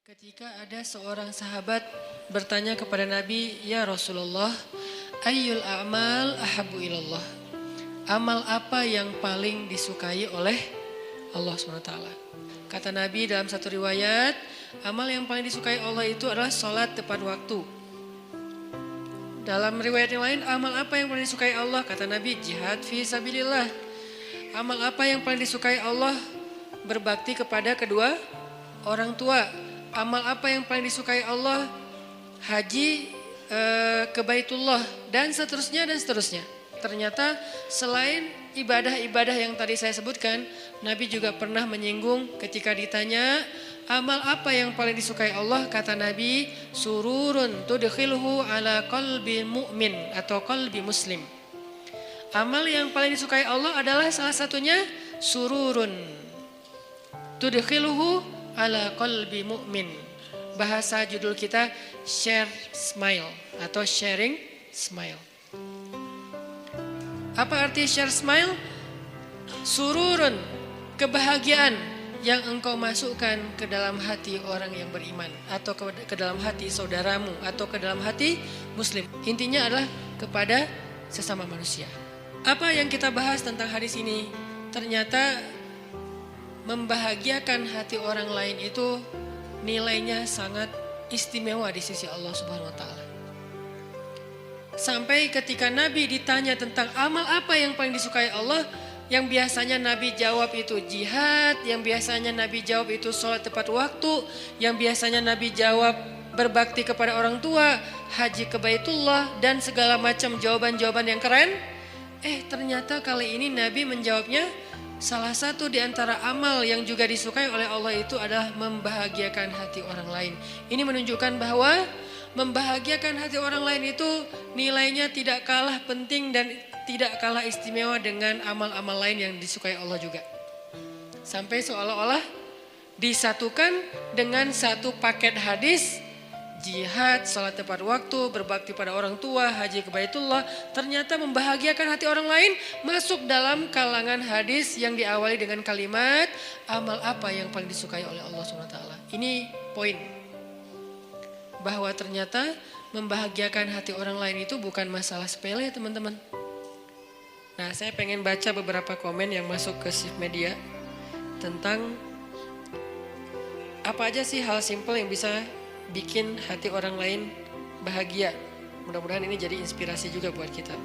Ketika ada seorang sahabat bertanya kepada Nabi, "Ya Rasulullah, ayyul a'mal ahabbu ilallah?" Amal apa yang paling disukai oleh Allah SWT? Kata Nabi dalam satu riwayat, amal yang paling disukai Allah itu adalah sholat tepat waktu. Dalam riwayat yang lain, amal apa yang paling disukai Allah? Kata Nabi, jihad fi sabilillah. Amal apa yang paling disukai Allah? Berbakti kepada kedua orang tua. Amal apa yang paling disukai Allah? Haji ke Baitullah dan seterusnya dan seterusnya. Ternyata selain ibadah-ibadah yang tadi saya sebutkan, Nabi juga pernah menyinggung ketika ditanya amal apa yang paling disukai Allah, kata Nabi, sururun tudkhilhu ala qalbi mu'min atau qalbi muslim. Amal yang paling disukai Allah adalah salah satunya sururun tudkhilhu ala qalbi mu'min. Bahasa judul kita share smile atau sharing smile. Apa arti share smile? Sururun, kebahagiaan yang engkau masukkan ke dalam hati orang yang beriman atau ke dalam hati saudaramu atau ke dalam hati muslim. Intinya adalah kepada sesama manusia. Apa yang kita bahas tentang hadis ini? Ternyata membahagiakan hati orang lain itu nilainya sangat istimewa di sisi Allah Subhanahu wa taala. Sampai ketika Nabi ditanya tentang amal apa yang paling disukai Allah, yang biasanya Nabi jawab itu jihad, yang biasanya Nabi jawab itu sholat tepat waktu, yang biasanya Nabi jawab berbakti kepada orang tua, haji ke Baitullah, dan segala macam jawaban-jawaban yang keren. Ternyata kali ini Nabi menjawabnya, salah satu di antara amal yang juga disukai oleh Allah itu adalah membahagiakan hati orang lain. Ini menunjukkan bahwa membahagiakan hati orang lain itu nilainya tidak kalah penting dan tidak kalah istimewa dengan amal-amal lain yang disukai Allah juga. Sampai seolah-olah disatukan dengan satu paket hadis, jihad, sholat tepat waktu, berbakti pada orang tua, haji ke Baitullah, ternyata membahagiakan hati orang lain masuk dalam kalangan hadis yang diawali dengan kalimat amal apa yang paling disukai oleh Allah SWT. Ini poin bahwa ternyata membahagiakan hati orang lain itu bukan masalah sepele, teman-teman. Nah, saya pengen baca beberapa komen yang masuk ke Shift Media tentang apa aja sih hal simple yang bisa bikin hati orang lain bahagia. Mudah-mudahan ini jadi inspirasi juga buat kita.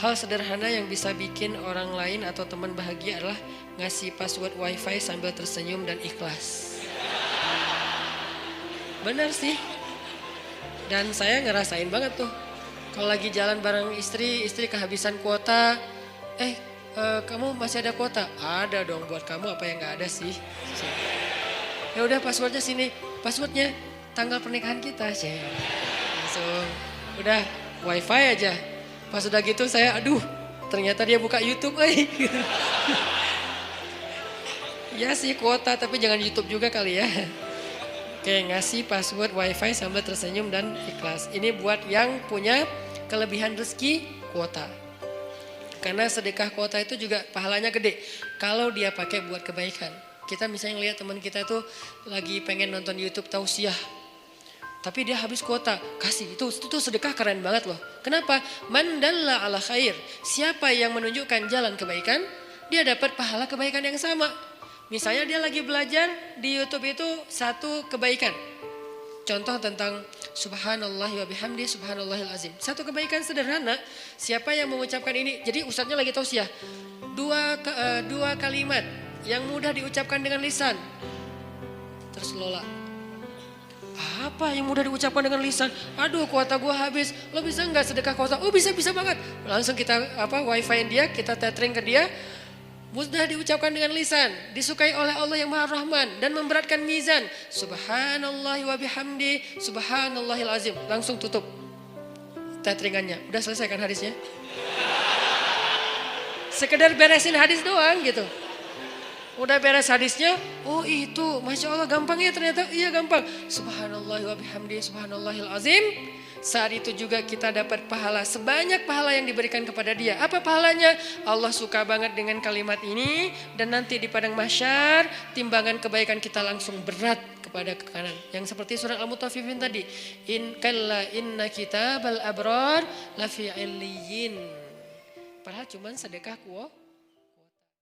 Hal sederhana yang bisa bikin orang lain atau teman bahagia adalah ngasih password wifi sambil tersenyum dan ikhlas. Benar sih. Dan saya ngerasain banget tuh. Kalau lagi jalan bareng istri kehabisan kuota. Kamu masih ada kuota? Ada dong, buat kamu apa yang gak ada sih? Ya udah passwordnya sini. Passwordnya tanggal pernikahan kita sih. Langsung udah wifi aja. Pas udah gitu saya ternyata dia buka YouTube. Ya sih kuota tapi jangan YouTube juga kali ya. Oke, ngasih password wifi sambil tersenyum dan ikhlas. Ini buat yang punya kelebihan rezeki kuota. Karena sedekah kuota itu juga pahalanya gede kalau dia pakai buat kebaikan. Kita misalnya lihat teman kita tuh lagi pengen nonton YouTube tausiah, tapi dia habis kuota, kasih itu sedekah keren banget loh. Kenapa? Man dalla ala khair. Siapa yang menunjukkan jalan kebaikan, dia dapat pahala kebaikan yang sama. Misalnya dia lagi belajar di YouTube itu satu kebaikan. Contoh tentang subhanallah wa bihamdi subhanallahil azim. Satu kebaikan sederhana, siapa yang mengucapkan ini? Jadi ustadznya lagi tausiah. Dua kalimat yang mudah diucapkan dengan lisan. Terus Lola, apa yang mudah diucapkan dengan lisan? Kuota gua habis. Lo bisa nggak sedekah kuota? Oh bisa banget. Langsung kita wifi dia, kita tethering ke dia. Mudah diucapkan dengan lisan, disukai oleh Allah yang Maha Rahman dan memberatkan mizan. Subhanallah wa bihamdi subhanallahil azim. Langsung tutup tetheringannya. Udah selesai kan hadisnya? Sekedar beresin hadis doang gitu. Udah beres hadisnya, itu Masya Allah gampang ya ternyata. Iya gampang. Subhanallah wa bihamdi subhanallahil azim. Saat itu juga kita dapat pahala sebanyak pahala yang diberikan kepada dia. Apa pahalanya? Allah suka banget dengan kalimat ini. Dan nanti di padang mahsyar timbangan kebaikan kita langsung berat kepada ke kanan. Yang seperti surat Al-Mutaffifin tadi. Inna kitabal abrar lafi illiyin. Padahal cuman sedekah